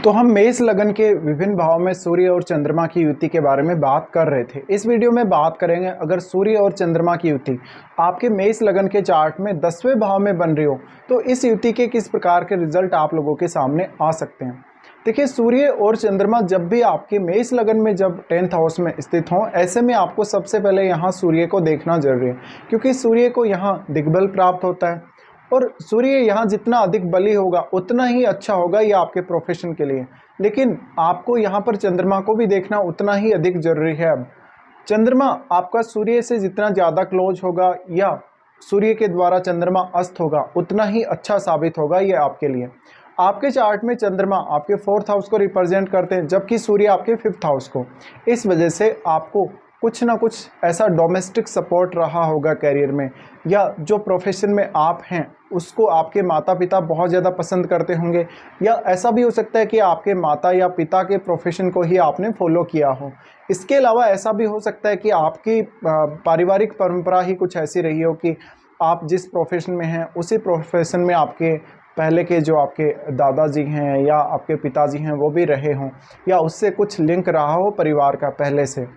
तो हम मेष लगन के विभिन्न भावों में सूर्य और चंद्रमा की युति के बारे में बात कर रहे थे। इस वीडियो में बात करेंगे अगर सूर्य और चंद्रमा की युति आपके मेष लगन के चार्ट में 10वें भाव में बन रही हो तो इस युति के किस प्रकार के रिजल्ट आप लोगों के सामने आ सकते हैं। देखिए, सूर्य और चंद्रमा जब भी आपके मेष लगन में जब 10th हाउस में स्थित हों, ऐसे में आपको सबसे पहले यहाँ सूर्य को देखना जरूरी है, क्योंकि सूर्य को यहाँ दिग्बल प्राप्त होता है और सूर्य यहाँ जितना अधिक बली होगा उतना ही अच्छा होगा ये आपके प्रोफेशन के लिए। लेकिन आपको यहाँ पर चंद्रमा को भी देखना उतना ही अधिक जरूरी है। अब चंद्रमा आपका सूर्य से जितना ज़्यादा क्लोज होगा या सूर्य के द्वारा चंद्रमा अस्त होगा उतना ही अच्छा साबित होगा ये आपके लिए। आपके चार्ट में चंद्रमा आपके 4th हाउस को रिप्रेजेंट करते हैं, जबकि सूर्य आपके 5th हाउस को। इस वजह से आपको कुछ ना कुछ ऐसा डोमेस्टिक सपोर्ट रहा होगा कैरियर में, या जो प्रोफेशन में आप हैं उसको आपके माता पिता बहुत ज़्यादा पसंद करते होंगे, या ऐसा भी हो सकता है कि आपके माता या पिता के प्रोफेशन को ही आपने फॉलो किया हो। इसके अलावा ऐसा भी हो सकता है कि आपकी पारिवारिक परंपरा ही कुछ ऐसी रही हो कि आप जिस प्रोफेशन में हैं उसी प्रोफेशन में आपके पहले के जो आपके दादाजी हैं या आपके पिताजी हैं वो भी रहे हों, या उससे कुछ लिंक रहा हो परिवार का पहले से।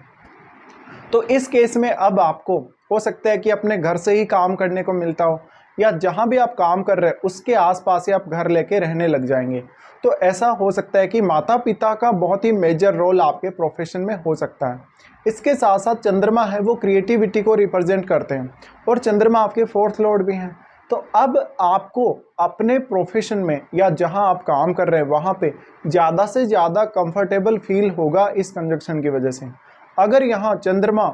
तो इस केस में अब आपको हो सकता है कि अपने घर से ही काम करने को मिलता हो, या जहां भी आप काम कर रहे हैं उसके आसपास ही आप घर लेके रहने लग जाएंगे। तो ऐसा हो सकता है कि माता पिता का बहुत ही मेजर रोल आपके प्रोफेशन में हो सकता है। इसके साथ साथ चंद्रमा है वो क्रिएटिविटी को रिप्रेजेंट करते हैं और चंद्रमा आपके 4th लॉर्ड भी हैं। तो अब आपको अपने प्रोफेशन में या जहां आप काम कर रहे हैं वहां पे ज़्यादा से ज़्यादा कंफर्टेबल फील होगा इस कंजक्शन की वजह से। अगर यहाँ चंद्रमा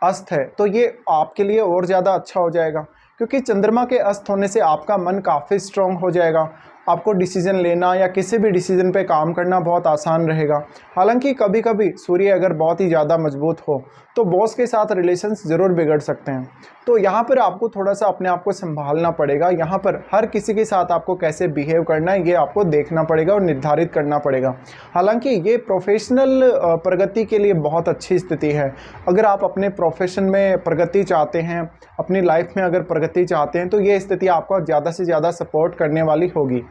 अस्त है तो ये आपके लिए और ज़्यादा अच्छा हो जाएगा, क्योंकि चंद्रमा के अस्त होने से आपका मन काफ़ी स्ट्रॉन्ग हो जाएगा। आपको डिसीजन लेना या किसी भी डिसीजन पे काम करना बहुत आसान रहेगा। हालांकि कभी कभी सूर्य अगर बहुत ही ज़्यादा मजबूत हो तो बॉस के साथ रिलेशंस ज़रूर बिगड़ सकते हैं। तो यहाँ पर आपको थोड़ा सा अपने आप को संभालना पड़ेगा। यहाँ पर हर किसी के साथ आपको कैसे बिहेव करना है ये आपको देखना पड़ेगा और निर्धारित करना पड़ेगा। हालांकि ये प्रोफेशनल प्रगति के लिए बहुत अच्छी स्थिति है। अगर आप अपने प्रोफेशन में प्रगति चाहते हैं, अपनी लाइफ में अगर प्रगति चाहते हैं, तो ये स्थिति आपको ज़्यादा से ज़्यादा सपोर्ट करने वाली होगी।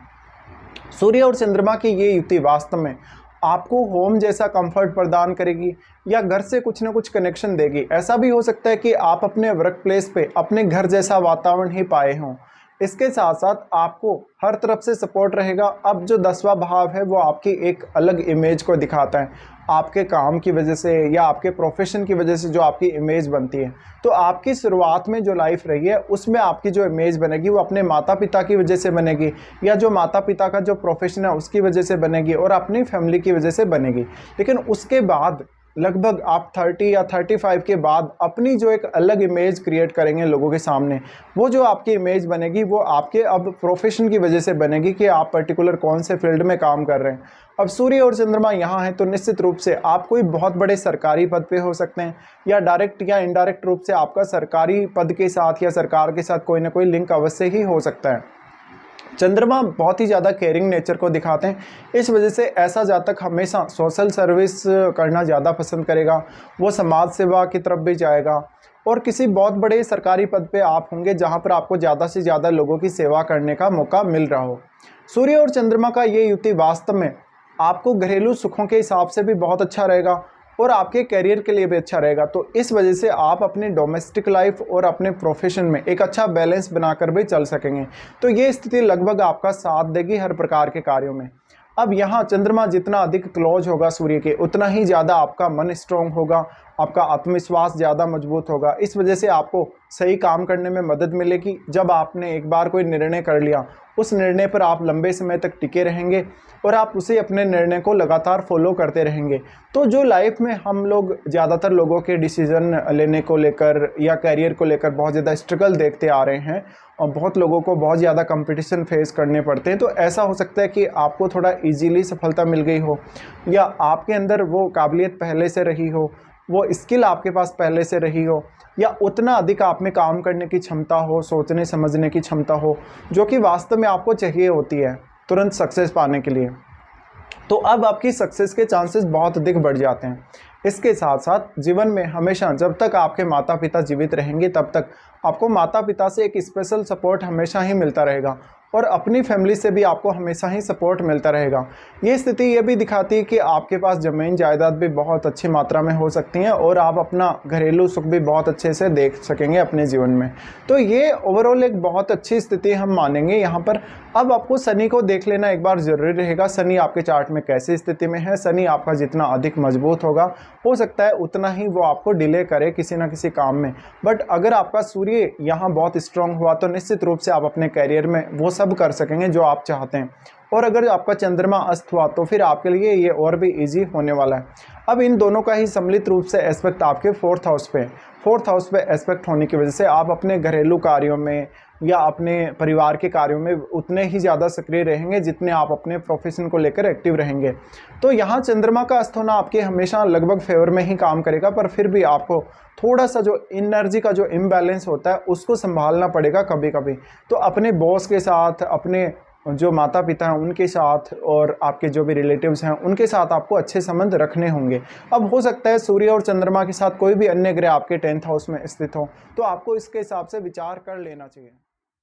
सूर्य और चंद्रमा की ये युति वास्तव में आपको होम जैसा कंफर्ट प्रदान करेगी या घर से कुछ ना कुछ कनेक्शन देगी। ऐसा भी हो सकता है कि आप अपने वर्क प्लेस पे अपने घर जैसा वातावरण ही पाए हों। इसके साथ साथ आपको हर तरफ से सपोर्ट रहेगा। अब जो 10वां भाव है वो आपकी एक अलग इमेज को दिखाता है। आपके काम की वजह से या आपके प्रोफेशन की वजह से जो आपकी इमेज बनती है, तो आपकी शुरुआत में जो लाइफ रही है उसमें आपकी जो इमेज बनेगी वो अपने माता पिता की वजह से बनेगी, या जो माता पिता का जो प्रोफेशन है उसकी वजह से बनेगी और अपनी फैमिली की वजह से बनेगी। लेकिन उसके बाद लगभग आप 30 या 35 के बाद अपनी जो एक अलग इमेज क्रिएट करेंगे लोगों के सामने, वो जो आपकी इमेज बनेगी वो आपके अब प्रोफेशन की वजह से बनेगी कि आप पर्टिकुलर कौन से फील्ड में काम कर रहे हैं। अब सूर्य और चंद्रमा यहाँ हैं तो निश्चित रूप से आप कोई बहुत बड़े सरकारी पद पे हो सकते हैं, या डायरेक्ट या इनडायरेक्ट रूप से आपका सरकारी पद के साथ या सरकार के साथ कोई ना कोई लिंक अवश्य ही हो सकता है। चंद्रमा बहुत ही ज़्यादा केयरिंग नेचर को दिखाते हैं, इस वजह से ऐसा जातक हमेशा सोशल सर्विस करना ज़्यादा पसंद करेगा। वो समाज सेवा की तरफ भी जाएगा और किसी बहुत बड़े सरकारी पद पे आप होंगे जहां पर आपको ज़्यादा से ज़्यादा लोगों की सेवा करने का मौका मिल रहा हो। सूर्य और चंद्रमा का ये युति वास्तव में आपको घरेलू सुखों के हिसाब से भी बहुत अच्छा रहेगा और आपके करियर के लिए भी अच्छा रहेगा। तो इस वजह से आप अपनी डोमेस्टिक लाइफ और अपने प्रोफेशन में एक अच्छा बैलेंस बनाकर भी चल सकेंगे। तो ये स्थिति लगभग आपका साथ देगी हर प्रकार के कार्यों में। अब यहाँ चंद्रमा जितना अधिक क्लोज होगा सूर्य के उतना ही ज़्यादा आपका मन स्ट्रॉन्ग होगा, आपका आत्मविश्वास ज़्यादा मजबूत होगा। इस वजह से आपको सही काम करने में मदद मिलेगी। जब आपने एक बार कोई निर्णय कर लिया उस निर्णय पर आप लंबे समय तक टिके रहेंगे और आप उसे अपने निर्णय को लगातार फॉलो करते रहेंगे। तो जो लाइफ में हम लोग ज़्यादातर लोगों के डिसीज़न लेने को लेकर या कैरियर को लेकर बहुत ज़्यादा स्ट्रगल देखते आ रहे हैं और बहुत लोगों को बहुत ज़्यादा कंपटीशन फेस करने पड़ते हैं, तो ऐसा हो सकता है कि आपको थोड़ा इजीली सफलता मिल गई हो, या आपके अंदर वो काबिलियत पहले से रही हो, वो स्किल आपके पास पहले से रही हो, या उतना अधिक आप में काम करने की क्षमता हो, सोचने समझने की क्षमता हो, जो कि वास्तव में आपको चाहिए होती है तुरंत सक्सेस पाने के लिए। तो अब आपकी सक्सेस के चांसेस बहुत अधिक बढ़ जाते हैं। इसके साथ साथ जीवन में हमेशा जब तक आपके माता पिता जीवित रहेंगे तब तक आपको माता पिता से एक स्पेशल सपोर्ट हमेशा ही मिलता रहेगा और अपनी फैमिली से भी आपको हमेशा ही सपोर्ट मिलता रहेगा। ये स्थिति ये भी दिखाती है कि आपके पास ज़मीन जायदाद भी बहुत अच्छी मात्रा में हो सकती हैं और आप अपना घरेलू सुख भी बहुत अच्छे से देख सकेंगे अपने जीवन में। तो ये ओवरऑल एक बहुत अच्छी स्थिति हम मानेंगे यहाँ पर। अब आपको शनि को देख लेना एक बार ज़रूरी रहेगा। शनि आपके चार्ट में कैसी स्थिति में है। शनि आपका जितना अधिक मजबूत होगा, हो सकता है उतना ही वो आपको डिले करे किसी ना किसी काम में। बट अगर आपका सूर्य यहाँ बहुत स्ट्रांग हुआ तो निश्चित रूप से आप अपने करियर में वो सब कर सकेंगे जो आप चाहते हैं। और अगर आपका चंद्रमा अस्त हुआ तो फिर आपके लिए ये और भी इजी होने वाला है। अब इन दोनों का ही सम्मिलित रूप से एस्पेक्ट आपके फोर्थ हाउस पे एस्पेक्ट होने की वजह से आप अपने घरेलू कार्यों में या अपने परिवार के कार्यों में उतने ही ज़्यादा सक्रिय रहेंगे जितने आप अपने प्रोफेशन को लेकर एक्टिव रहेंगे। तो यहाँ चंद्रमा का अस्त होना आपके हमेशा लगभग फेवर में ही काम करेगा, पर फिर भी आपको थोड़ा सा जो एनर्जी का जो इम्बैलेंस होता है उसको संभालना पड़ेगा कभी कभी। तो अपने बॉस के साथ, अपने जो माता पिता हैं उनके साथ और आपके जो भी रिलेटिव्स हैं उनके साथ आपको अच्छे संबंध रखने होंगे। अब हो सकता है सूर्य और चंद्रमा के साथ कोई भी अन्य ग्रह आपके 10th हाउस में स्थित हो, तो आपको इसके हिसाब से विचार कर लेना चाहिए।